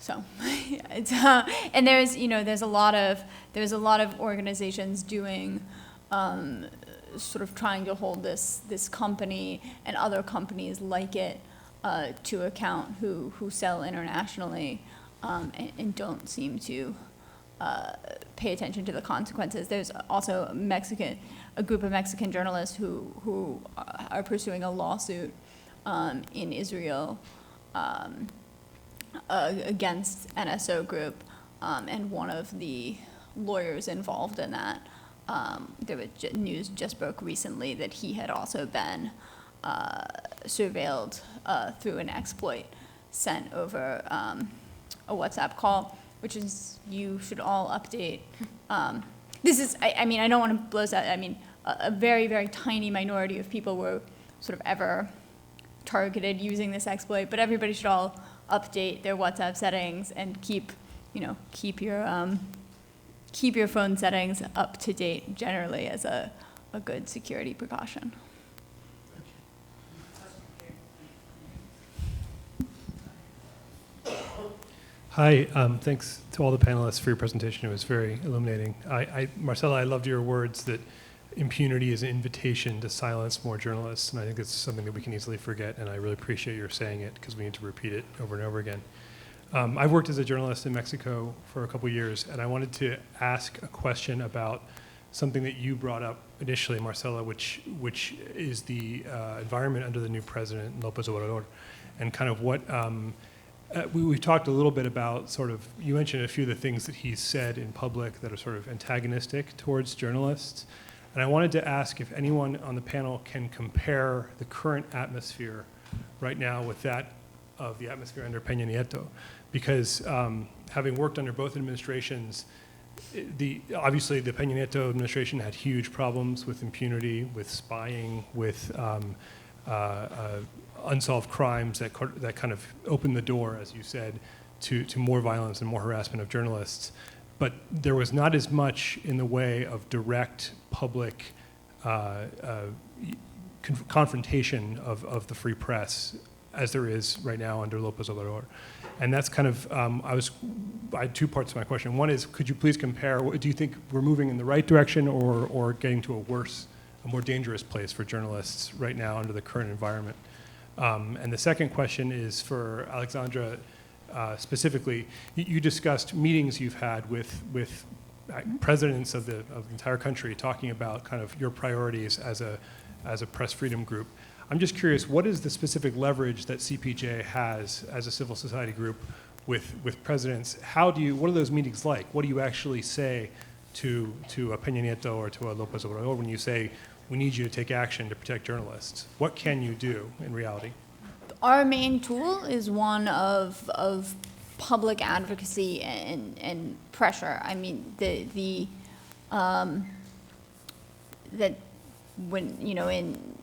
So, it's, and there's a lot of organizations doing, sort of trying to hold this company and other companies like it to account who sell internationally and don't seem to pay attention to the consequences. There's also a group of Mexican journalists who are pursuing a lawsuit in Israel against NSO Group, and one of the lawyers involved in that, there was news just broke recently that he had also been surveilled through an exploit sent over a WhatsApp call, which is, you should all update. This is, I mean, I don't want to blow that. I mean, a very, very tiny minority of people were sort of ever targeted using this exploit, but everybody should all update their WhatsApp settings and keep your phone settings up to date generally as a good security precaution. Hi, thanks to all the panelists for your presentation. It was very illuminating. Marcella, I loved your words that impunity is an invitation to silence more journalists, and I think it's something that we can easily forget, and I really appreciate your saying it because we need to repeat it over and over again. I've worked as a journalist in Mexico for a couple years, and I wanted to ask a question about something that you brought up initially, Marcella, which is the environment under the new president, López Obrador, and kind of what, we talked a little bit about sort of, you mentioned a few of the things that he's said in public that are sort of antagonistic towards journalists. And I wanted to ask if anyone on the panel can compare the current atmosphere right now with that of the atmosphere under Peña Nieto. Because having worked under both administrations, obviously the Peña Nieto administration had huge problems with impunity, with spying, with unsolved crimes that kind of opened the door, as you said, to more violence and more harassment of journalists. But there was not as much in the way of direct public confrontation of the free press as there is right now under López Obrador. And that's kind of, I had two parts to my question. One is, could you please compare, do you think we're moving in the right direction or getting to a more dangerous place for journalists right now under the current environment? And the second question is for Alexandra specifically. You discussed meetings you've had with presidents of the entire country talking about kind of your priorities as a press freedom group. I'm just curious, what is the specific leverage that CPJ has as a civil society group with presidents? What are those meetings like? What do you actually say to a Peña Nieto or to a López Obrador when you say, we need you to take action to protect journalists? What can you do in reality? Our main tool is one of public advocacy and pressure. I mean, that when, in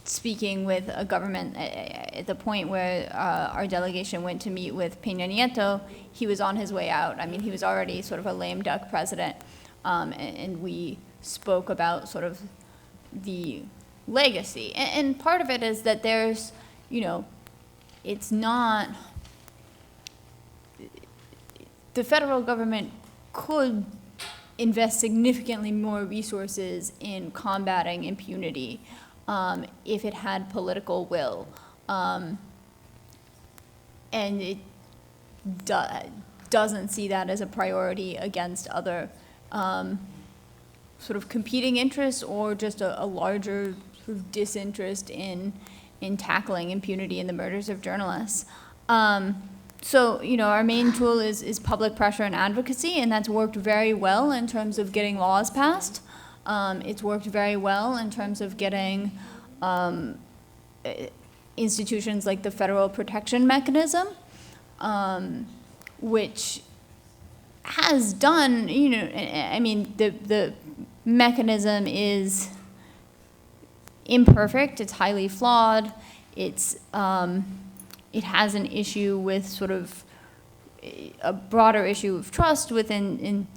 speaking with a government, at the point where our delegation went to meet with Peña Nieto, he was on his way out. I mean, he was already sort of a lame duck president, and we spoke about sort of the legacy. And part of it is that there's, it's not, the federal government could invest significantly more resources in combating impunity if it had political will. And it doesn't see that as a priority against other sort of competing interests or just a larger sort of disinterest in tackling impunity and the murders of journalists. So, our main tool is public pressure and advocacy, and that's worked very well in terms of getting laws passed. It's worked very well in terms of getting institutions like the Federal Protection Mechanism, which has done, I mean, the mechanism is imperfect, it's highly flawed, it has an issue with sort of a broader issue of trust within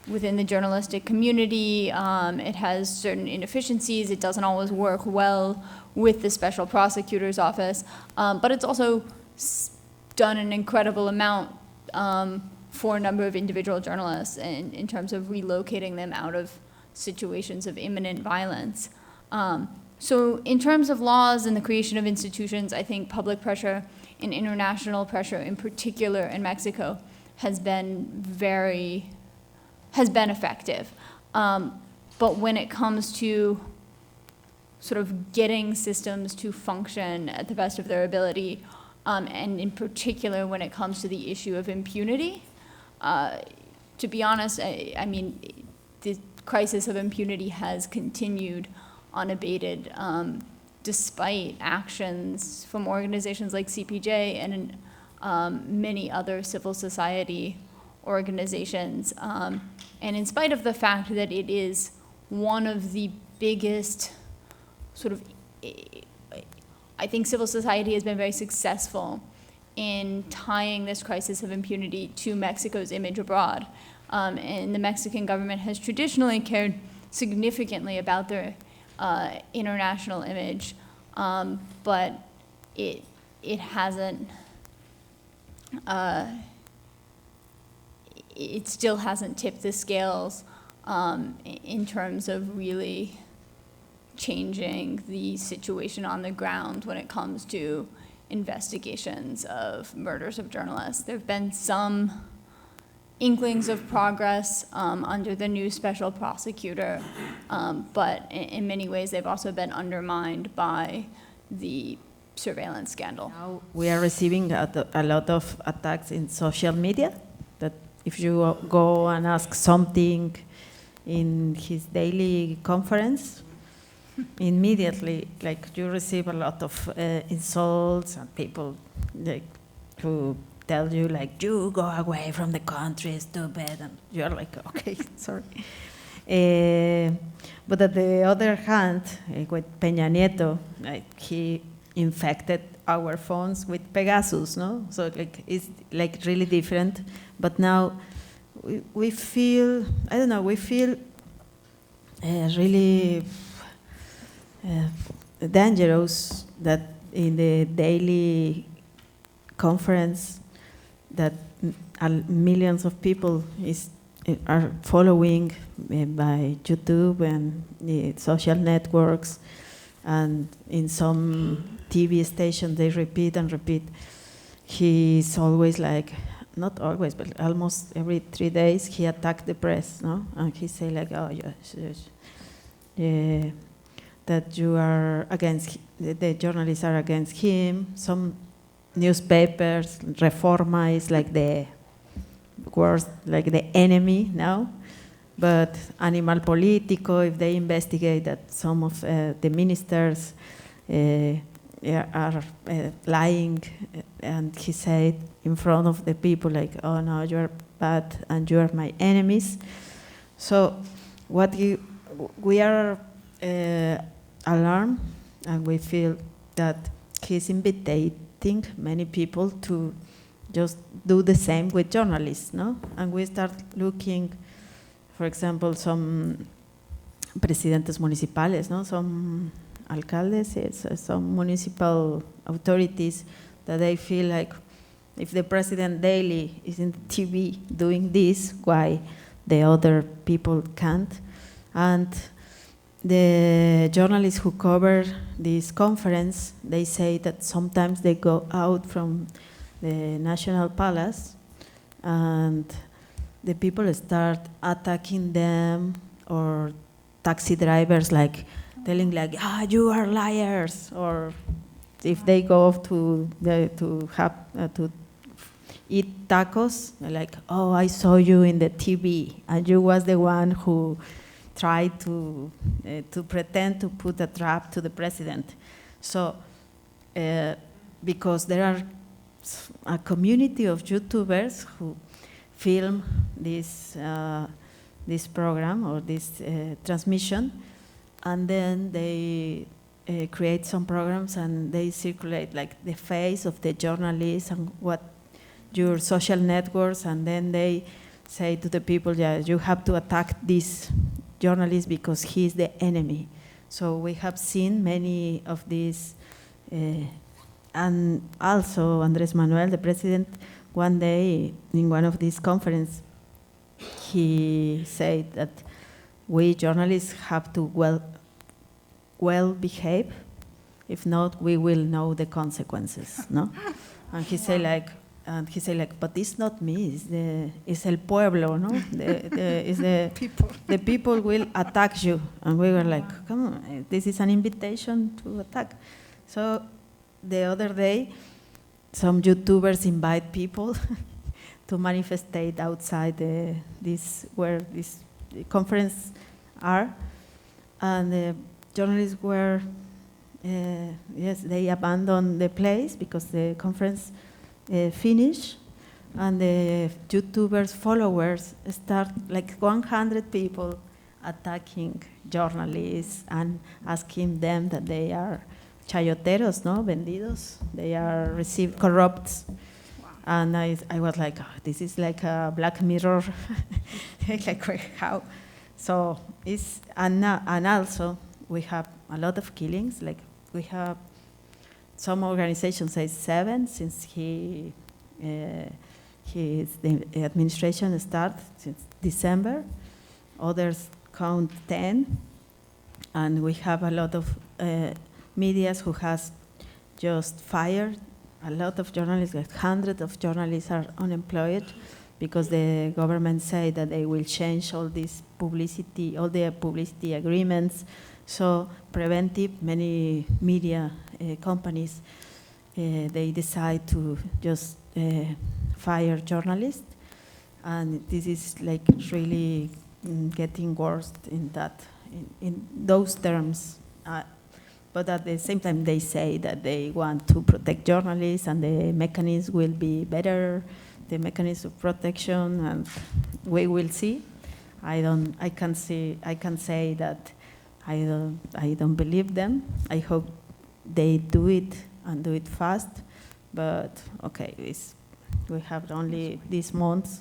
the journalistic community. It has certain inefficiencies. It doesn't always work well with the special prosecutor's office, but it's also done an incredible amount for a number of individual journalists in terms of relocating them out of situations of imminent violence. So in terms of laws and the creation of institutions, I think public pressure and international pressure, in particular in Mexico, has been effective. But when it comes to sort of getting systems to function at the best of their ability, and in particular when it comes to the issue of impunity, to be honest, I mean, the crisis of impunity has continued unabated, despite actions from organizations like CPJ and many other civil society organizations. And in spite of the fact that it is one of the biggest sort of, I think civil society has been very successful in tying this crisis of impunity to Mexico's image abroad. And the Mexican government has traditionally cared significantly about their international image, but it hasn't, it still hasn't tipped the scales in terms of really changing the situation on the ground when it comes to investigations of murders of journalists. There have been some inklings of progress under the new special prosecutor, but in many ways they've also been undermined by the surveillance scandal. Now we are receiving a lot of attacks in social media, that if you go and ask something in his daily conference, immediately, like, you receive a lot of insults and people like who tell you, like, you go away from the country, stupid, and you're like, okay, sorry. But at the other hand, with Peña Nieto, like, he infected our phones with Pegasus, no? So like, it's like really different. But now we feel, I don't know, we feel really dangerous that in the daily conference that millions of people are following by YouTube and the social networks, and in some TV station they repeat and repeat. He's always like, not always, but almost every 3 days he attacked the press, no? And he say like, oh yes, yes. That you are against, the journalists are against him. Some newspapers, Reforma is like the worst, like the enemy now. But Animal Político, if they investigate that some of the ministers are lying, and he said in front of the people like, oh no, you're bad and you're my enemies. So we are alarmed, and we feel that he's inviting many people to just do the same with journalists, no? And we start looking, for example, some presidentes municipales, no? Some alcaldes, yes, some municipal authorities, that they feel like, if the president daily is in TV doing this, why the other people can't? And the journalists who cover this conference, they say that sometimes they go out from the National Palace and the people start attacking them, or taxi drivers like telling like, you are liars, or if they go to eat tacos, they're like, oh, I saw you in the TV and you was the one who tried to pretend to put a trap to the president. So, because there are a community of YouTubers who film this program or this transmission, and then they create some programs and they circulate like the face of the journalists and what your social networks, and then they say to the people, yeah, you have to attack this journalist because he's the enemy. So we have seen many of these, and also Andrés Manuel, the president, one day in one of these conferences, he said that we journalists have to well behave. If not, we will know the consequences, no? And he said like, but it's not me, it's el pueblo, no? The people will attack you. And we were like, come on, this is an invitation to attack. So the other day, some YouTubers invite people to manifestate outside where this conference are, and the journalists were, yes, they abandoned the place because the conference finished, and the YouTubers' followers start, like 100 people, attacking journalists and asking them that they are chayoteros, no, vendidos, they are received corrupts. Wow. And I was like, oh, this is like a Black Mirror, like how? So it's, and also we have a lot of killings, like we have, some organizations say 7 since the administration started since December, others count 10, and we have a lot of medias who has just fired a lot of journalists, like hundreds of journalists are unemployed because the government say that they will change all this publicity, all the publicity agreements. So preventive, many media companies, they decide to just fire journalists. And this is like really getting worse in those terms. But at the same time, they say that they want to protect journalists and the mechanism will be better, the mechanism of protection, and we will see. I can say that I don't believe them. I hope they do it and do it fast. But okay, we have only these months,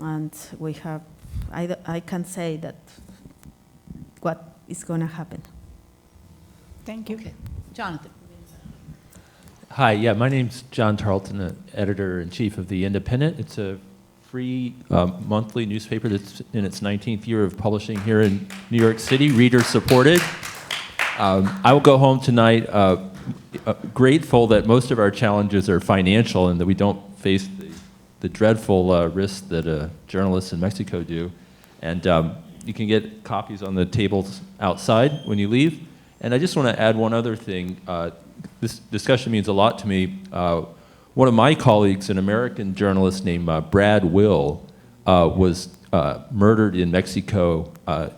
and we have. I can say that what is going to happen. Thank you. Okay. Jonathan. Hi, yeah, my name's John Tarleton, editor-in-chief of The Independent. It's a free monthly newspaper that's in its 19th year of publishing here in New York City, reader-supported. I will go home tonight grateful that most of our challenges are financial and that we don't face the dreadful risks that journalists in Mexico do. And you can get copies on the tables outside when you leave. And I just want to add one other thing. This discussion means a lot to me. One of my colleagues, an American journalist named Brad Will, was murdered in Mexico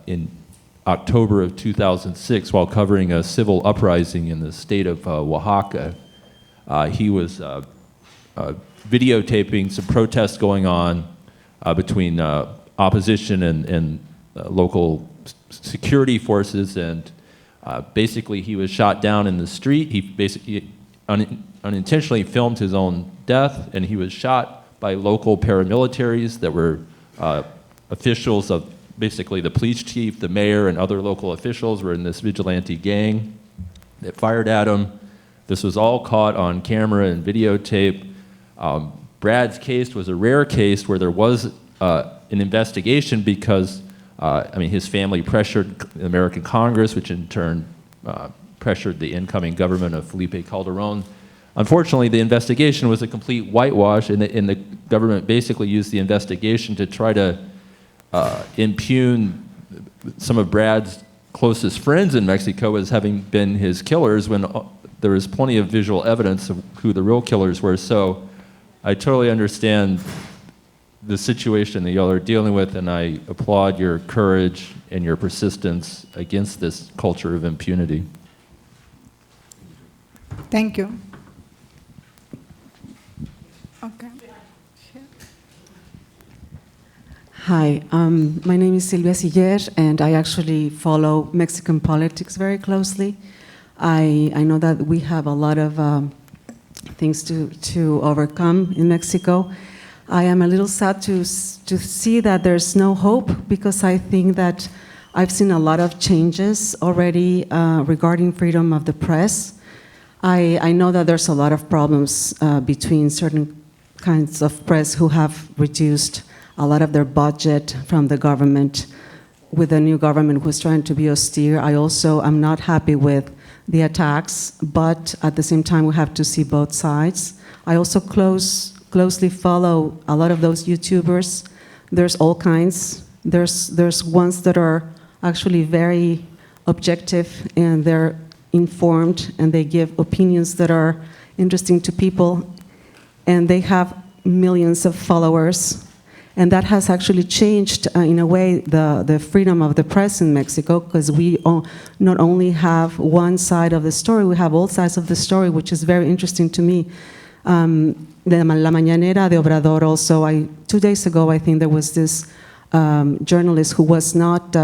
in October of 2006 while covering a civil uprising in the state of Oaxaca. He was videotaping some protests going on between opposition and local security forces, and basically he was shot down in the street. He basically unintentionally filmed his own death, and he was shot by local paramilitaries that were officials of basically the police chief, the mayor, and other local officials were in this vigilante gang that fired at him. This was all caught on camera and videotape. Brad's case was a rare case where there was an investigation because his family pressured the American Congress, which in turn pressured the incoming government of Felipe Calderon. Unfortunately, the investigation was a complete whitewash, and the government basically used the investigation to try to impugn some of Brad's closest friends in Mexico as having been his killers when there was plenty of visual evidence of who the real killers were. So I totally understand the situation that y'all are dealing with, and I applaud your courage and your persistence against this culture of impunity. Thank you. Okay. Hi, my name is Silvia Siller, and I actually follow Mexican politics very closely. I know that we have a lot of things to overcome in Mexico. I am a little sad to see that there's no hope, because I think that I've seen a lot of changes already regarding freedom of the press. I know that there's a lot of problems between certain kinds of press who have reduced a lot of their budget from the government with the new government who's trying to be austere. I also am not happy with the attacks, but at the same time we have to see both sides. I also closely follow a lot of those YouTubers. There's all kinds. There's ones that are actually very objective and they're informed and they give opinions that are interesting to people, and they have millions of followers. And that has actually changed, in a way, the freedom of the press in Mexico, because we not only have one side of the story, we have all sides of the story, which is very interesting to me. La Mañanera de Obrador also, 2 days ago, I think there was this journalist who was not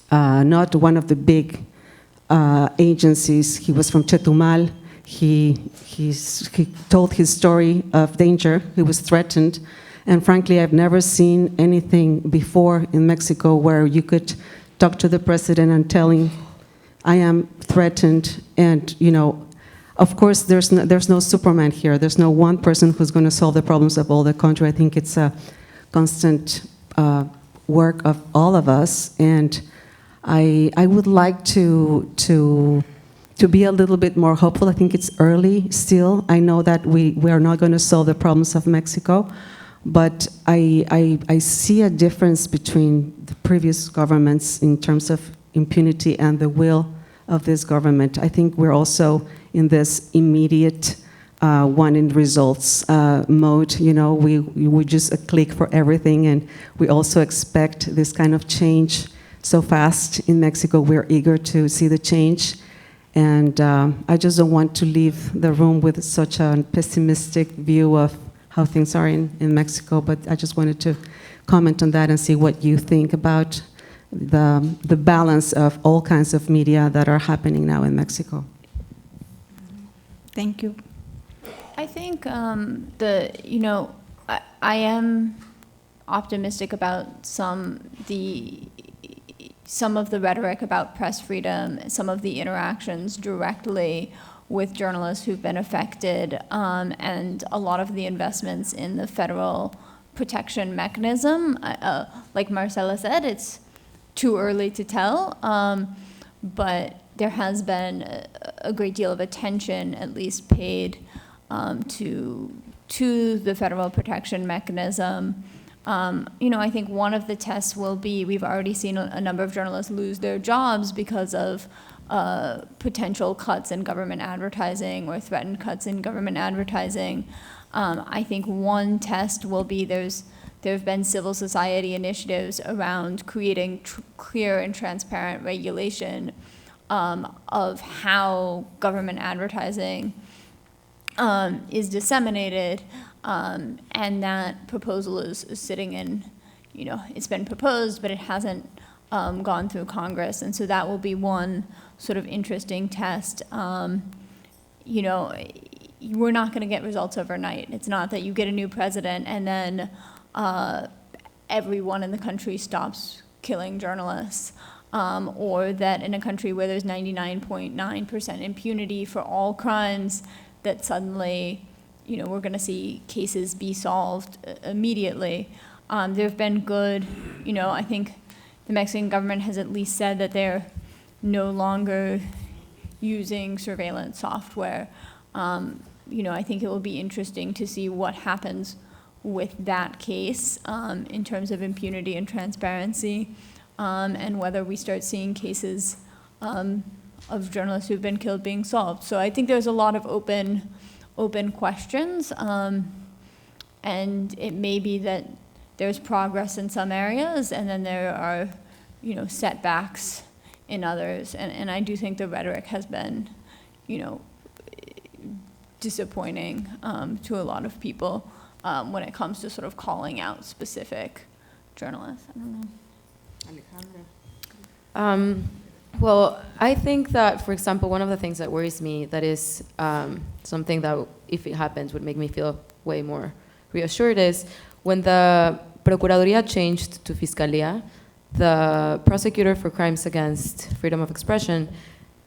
one of the big agencies. He was from Chetumal. He told his story of danger. He was threatened. And frankly, I've never seen anything before in Mexico where you could talk to the president and tell him, I am threatened. And, you know, of course, there's no Superman here. There's no one person who's going to solve the problems of all the country. I think it's a constant work of all of us. And I would like to be a little bit more hopeful. I think it's early still. I know that we are not going to solve the problems of Mexico. But I see a difference between the previous governments in terms of impunity and the will of this government. I think we're also in this immediate wanting results mode. You know, we just a click for everything, and we also expect this kind of change so fast in Mexico. We're eager to see the change. And I just don't want to leave the room with such a pessimistic view of how things are in Mexico, but I just wanted to comment on that and see what you think about the balance of all kinds of media that are happening now in Mexico. Thank you. I think I am optimistic about some of the rhetoric about press freedom, some of the interactions directly with journalists who've been affected, and a lot of the investments in the federal protection mechanism. Like Marcela said, it's too early to tell, but there has been a great deal of attention, at least paid, to the federal protection mechanism. I think one of the tests will be, we've already seen a number of journalists lose their jobs because of potential cuts in government advertising or threatened cuts in government advertising. I think one test will be there have been civil society initiatives around creating clear and transparent regulation of how government advertising is disseminated, and that proposal is sitting in, it's been proposed, but it hasn't gone through Congress, and so that will be one sort of interesting test. We're not going to get results overnight. It's not that you get a new president and then everyone in the country stops killing journalists, or that in a country where there's 99.9% impunity for all crimes, that suddenly, we're going to see cases be solved immediately. There have been good, I think the Mexican government has at least said that they're no longer using surveillance software. I think it will be interesting to see what happens with that case in terms of impunity and transparency, and whether we start seeing cases of journalists who've been killed being solved. So I think there's a lot of open questions, and it may be that there's progress in some areas, and then there are, setbacks in others. And I do think the rhetoric has been, disappointing to a lot of people when it comes to sort of calling out specific journalists. I don't know. Well, I think that, for example, one of the things that worries me, that is something that, if it happens, would make me feel way more reassured, is when the Procuraduría changed to Fiscalía, the prosecutor for crimes against freedom of expression,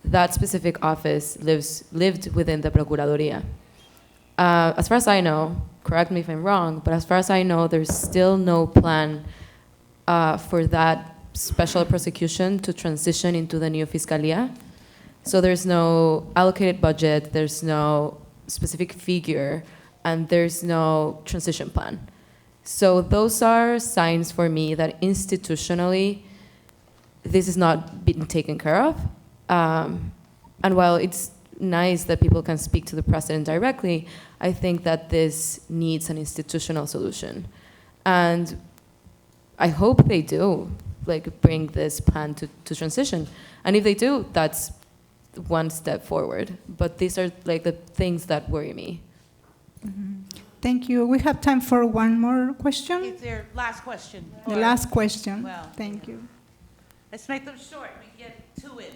that specific office lived within the Procuraduría. As far as I know, correct me if I'm wrong, but as far as I know, there's still no plan for that special prosecution to transition into the new Fiscalia. So there's no allocated budget, there's no specific figure, and there's no transition plan. So those are signs for me that institutionally, this is not being taken care of. And while it's nice that people can speak to the president directly, I think that this needs an institutional solution. And I hope they do, like, bring this plan to transition. And if they do, that's one step forward. But these are like the things that worry me. Thank you. We have time for one more question. It's their last question. The Or- last question. Well, Thank you. Let's make them short. We can get to it.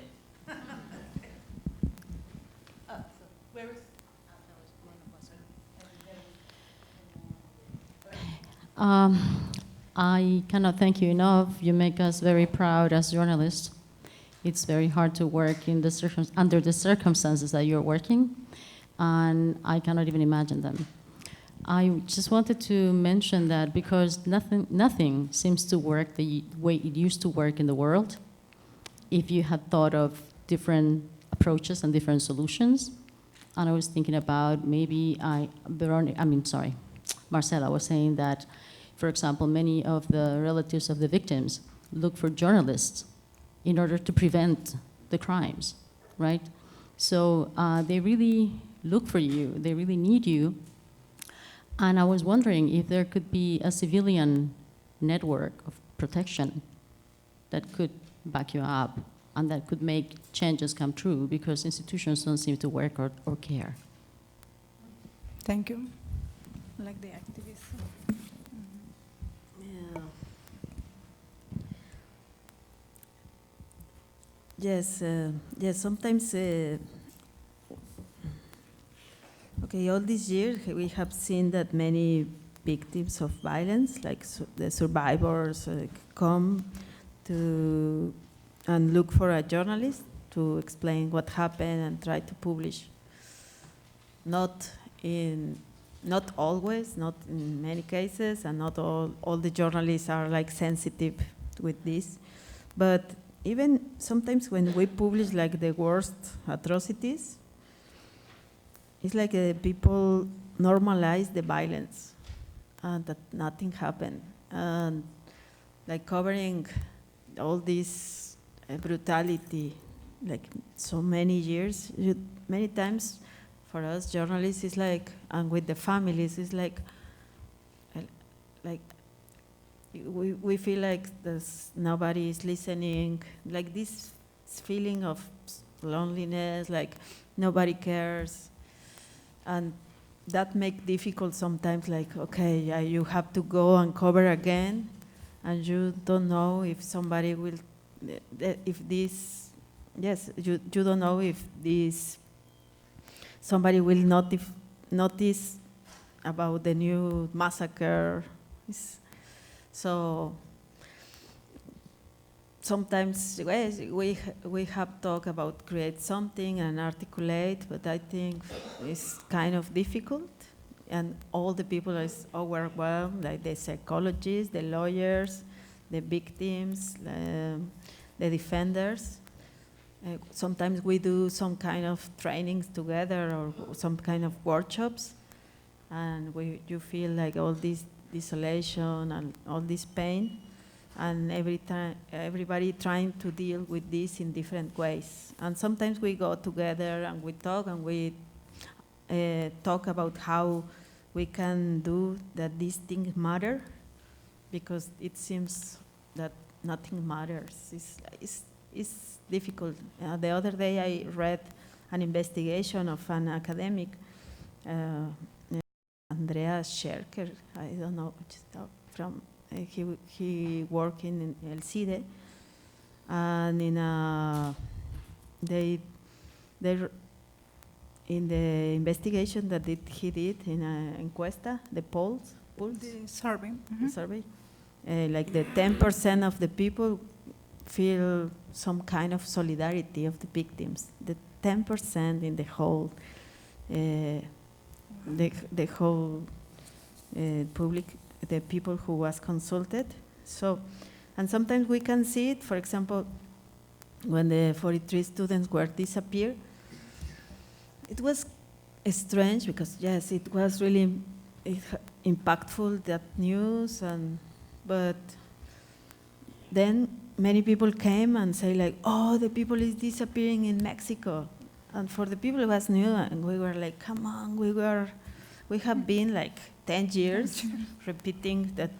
Where is? I cannot thank you enough. You make us very proud as journalists. It's very hard to work in the under the circumstances that you're working, and I cannot even imagine them. I just wanted to mention that because nothing seems to work the way it used to work in the world. If you had thought of different approaches and different solutions, and I was thinking about maybe Marcela was saying that, for example, many of the relatives of the victims look for journalists in order to prevent the crimes, right? So they really look for you, they really need you. And I was wondering if there could be a civilian network of protection that could back you up and that could make changes come true, because institutions don't seem to work or care. Thank you. Like the activists. Yeah. Yes, yes, sometimes, okay, all these years we have seen that many victims of violence, like the survivors, come to and look for a journalist to explain what happened and try to publish. Not always, not in many cases, and not all the journalists are like sensitive with this. But even sometimes when we publish like the worst atrocities, it's like people normalize the violence and that nothing happened. And like covering all this brutality, like so many years, many times for us journalists, it's like, and with the families, it's like we feel like nobody is listening, like this feeling of loneliness, like nobody cares. And that makes difficult sometimes, like, okay, you have to go and cover again, and you don't know if somebody will, if this, yes, you don't know if this, somebody will notice about the new massacre. So sometimes yes, we have talked about create something and articulate, but I think it's kind of difficult, and all the people are overwhelmed, like the psychologists, the lawyers, the victims, the defenders. Sometimes we do some kind of trainings together or some kind of workshops, and you feel like all this isolation and all this pain, and everybody trying to deal with this in different ways. And sometimes we go together and we talk, and we talk about how we can do that these things matter, because it seems that nothing matters. It's difficult. The other day I read an investigation of an academic, Andrea Scherker, I don't know, from he worked in El CIDE, and in the investigation that he did in encuesta, the pulse, The survey. the survey, like the 10% of the people feel some kind of solidarity of the victims. The 10% in the whole the whole public, the people who was consulted. So, and sometimes we can see it, for example, when the 43 students were disappeared, it was strange because yes, it was really impactful, that news, but then many people came and say like, oh, the people is disappearing in Mexico. And for the people it was new, and we were like, come on, we have been like 10 years repeating that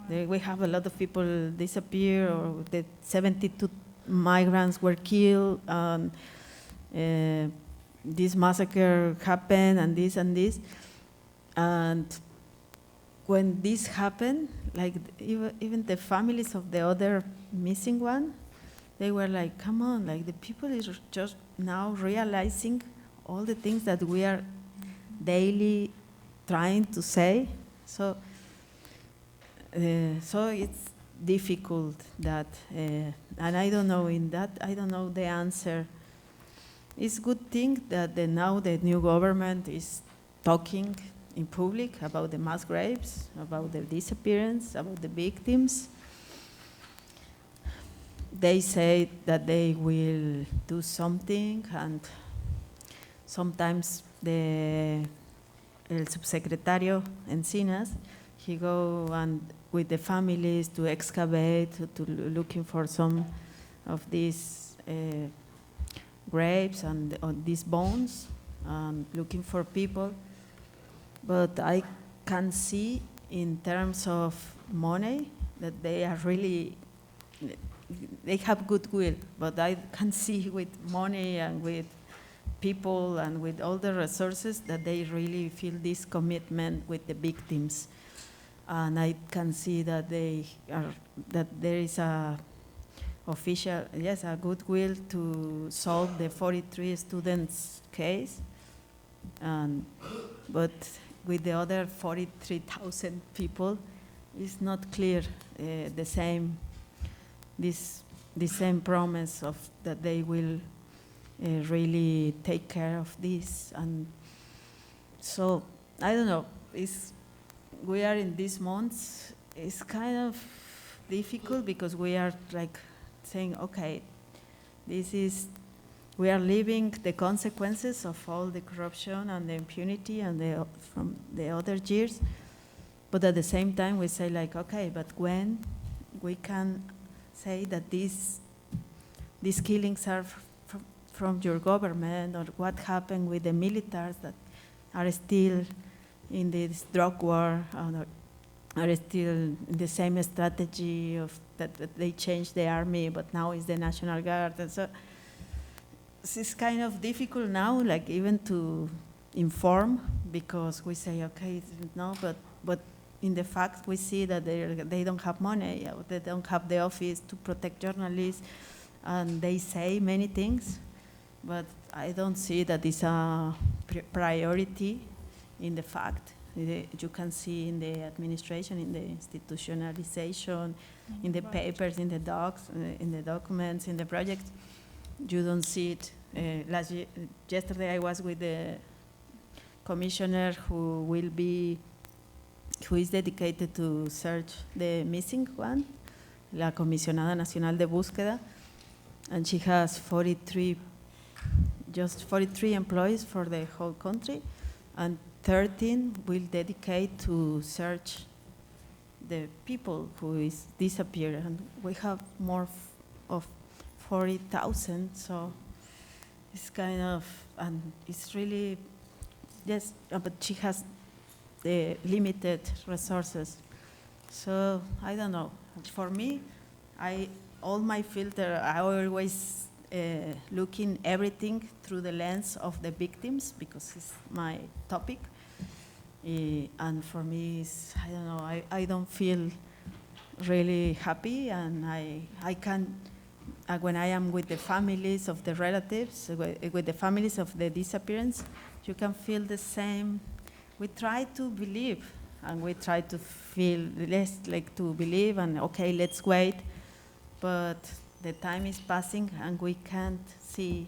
we have a lot of people disappear, or that 72 migrants were killed, and this massacre happened, and this and this. And when this happened, like even the families of the other missing one, they were like, come on, like the people is just now realizing all the things that we are daily trying to say. So it's difficult that, and I don't know I don't know the answer. It's good thing that now the new government is talking in public about the mass graves, about the disappearance, about the victims. They say that they will do something, and sometimes el subsecretario Encinas, he go and with the families to excavate, to looking for some of these graves and these bones, and looking for people. But I can see in terms of money that they are really, they have goodwill, but I can see with money and with people and with all the resources that they really feel this commitment with the victims. And I can see that that there is a goodwill to solve the 43 students case. But with the other 43,000 people, it's not clear the same promise of that they will really take care of this. And so I don't know. We are in these months. It's kind of difficult because we are like saying, okay, we are living the consequences of all the corruption and the impunity and from the other years. But at the same time, we say like, okay, but when we can say that these killings are from your government, or what happened with the militaries that are still in this drug war, are still in the same strategy of that they changed the army, but now it's the National Guard. And so it's kind of difficult now, like even to inform, because we say, okay, no, but in the fact we see that they don't have money, they don't have the office to protect journalists, and they say many things, but I don't see that it's a priority in the fact. You can see in the administration, in the institutionalization, in the papers, in the docs, in the documents, in the projects. You don't see it. Yesterday I was with the commissioner who is dedicated to search the missing one, la Comisionada Nacional de Búsqueda, and she has 43 employees for the whole country, and 13 will dedicate to search the people who is disappeared, and we have more of 40,000, so it's kind of, and it's really, yes, but she has the limited resources. So I don't know. For me, all my filter, I always looking everything through the lens of the victims, because it's my topic. And for me, I don't know, I don't feel really happy, and I can, when I am with the families of the relatives, with the families of the disappearance, you can feel the same. We try to believe, and we try to feel less like to believe, and okay, let's wait, but the time is passing and we can't see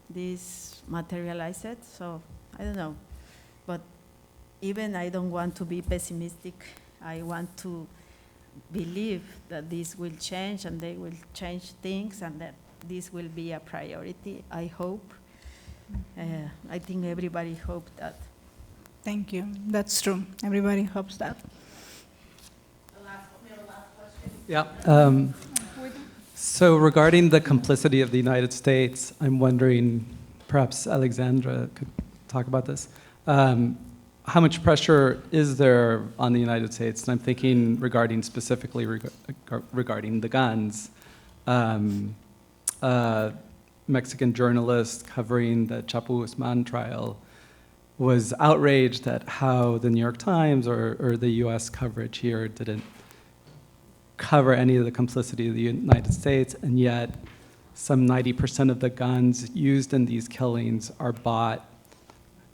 this materialized, so I don't know. But even I don't want to be pessimistic. I want to believe that this will change and they will change things and that this will be a priority, I hope. I think everybody hopes that. Thank you. That's true. Everybody hopes that. Yeah. So regarding the complicity of the United States, I'm wondering, perhaps Alexandra could talk about this. How much pressure is there on the United States? And I'm thinking regarding specifically regarding the guns. Mexican journalist covering the Chapo Guzman trial was outraged at how the New York Times or the US coverage here didn't cover any of the complicity of the United States, and yet some 90% of the guns used in these killings are bought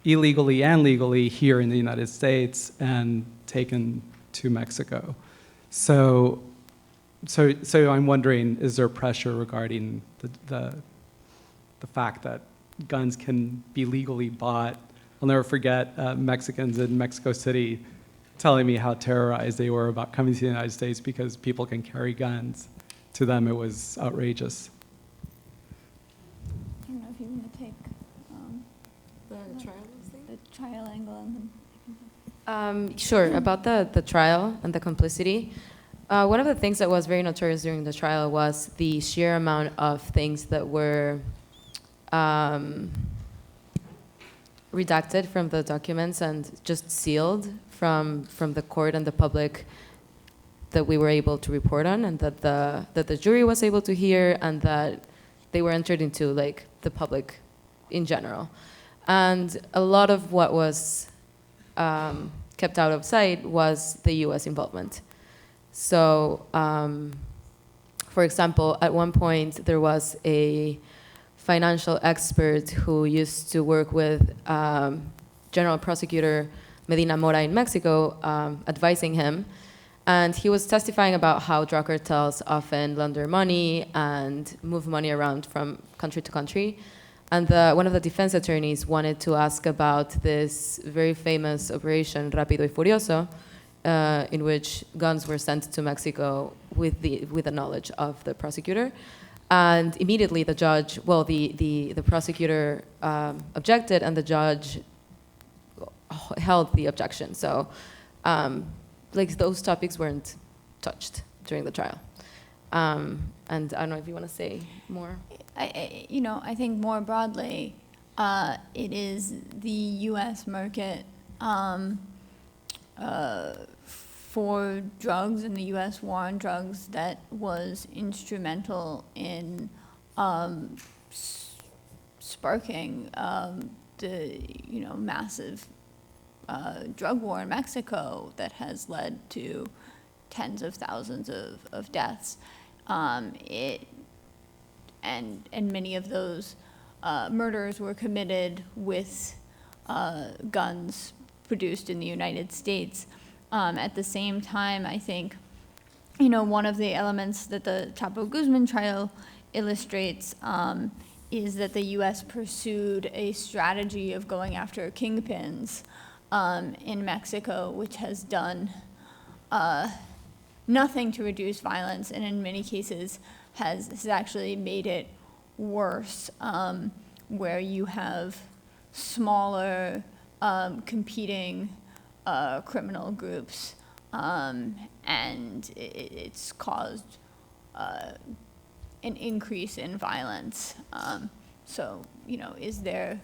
illegally and legally here in the United States and taken to Mexico. So I'm wondering, is there pressure regarding the fact that guns can be legally bought? I'll never forget Mexicans in Mexico City telling me how terrorized they were about coming to the United States because people can carry guns. To them, it was outrageous. I don't know if you want to take the trial angle. Sure, about the trial and the complicity. One of the things that was very notorious during the trial was the sheer amount of things that were redacted from the documents and just sealed from the court and the public that we were able to report on, and that the jury was able to hear, and that they were entered into like the public in general. And a lot of what was kept out of sight was the US involvement. So, for example, at one point there was a financial expert who used to work with General Prosecutor Medina Mora in Mexico, advising him. And he was testifying about how drug cartels often launder money and move money around from country to country. And one of the defense attorneys wanted to ask about this very famous operation, Rápido y Furioso, in which guns were sent to Mexico with the knowledge of the prosecutor. And immediately the judge, well, the prosecutor objected, and the judge held the objection. So, like, those topics weren't touched during the trial. And I don't know if you want to say more. I think more broadly, it is the U.S. market for drugs and the U.S. war on drugs that was instrumental in sparking the massive drug war in Mexico that has led to tens of thousands of deaths. And many of those murders were committed with guns produced in the United States. At the same time, I think, one of the elements that the Chapo Guzman trial illustrates is that the U.S. pursued a strategy of going after kingpins in Mexico, which has done nothing to reduce violence, and in many cases has actually made it worse, where you have smaller competing criminal groups, and it's caused an increase in violence. So, is there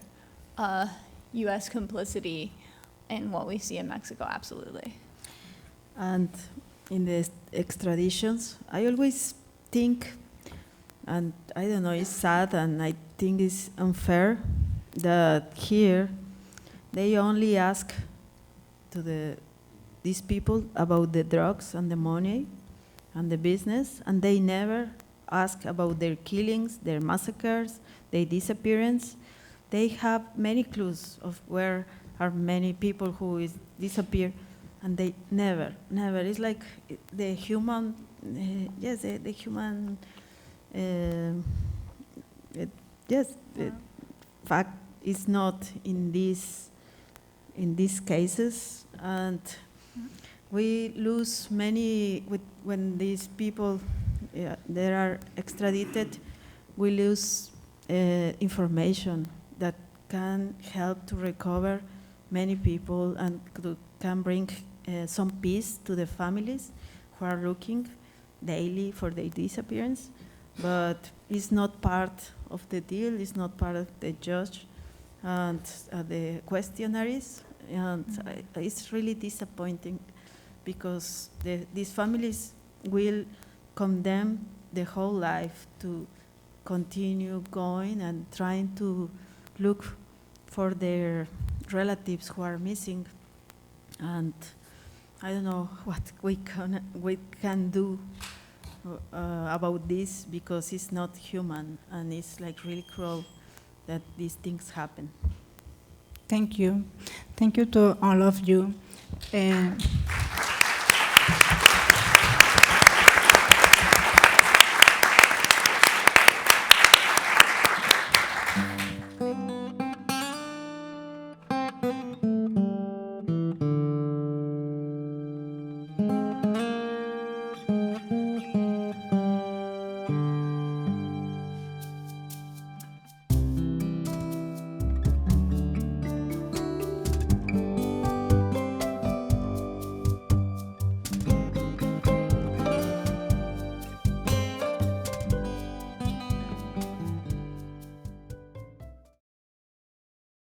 U.S. complicity in what we see in Mexico? Absolutely. And in the extraditions, I always think, and I don't know, it's sad and I think it's unfair that here they only ask to these people about the drugs and the money and the business, and they never ask about their killings, their massacres, their disappearance. They have many clues of where are many people who is disappear, and they never. It's like the human, the human, fact is not in this in these cases, and we lose many when these people they are extradited. We lose information that can help to recover many people and can bring some peace to the families who are looking daily for their disappearance. But it's not part of the deal, it's not part of the judge and the questionnaires, and it's really disappointing because these families will condemn the whole life to continue going and trying to look for their relatives who are missing. And I don't know what we can do about this, because it's not human and it's like really cruel that these things happen. Thank you. Thank you to all of you.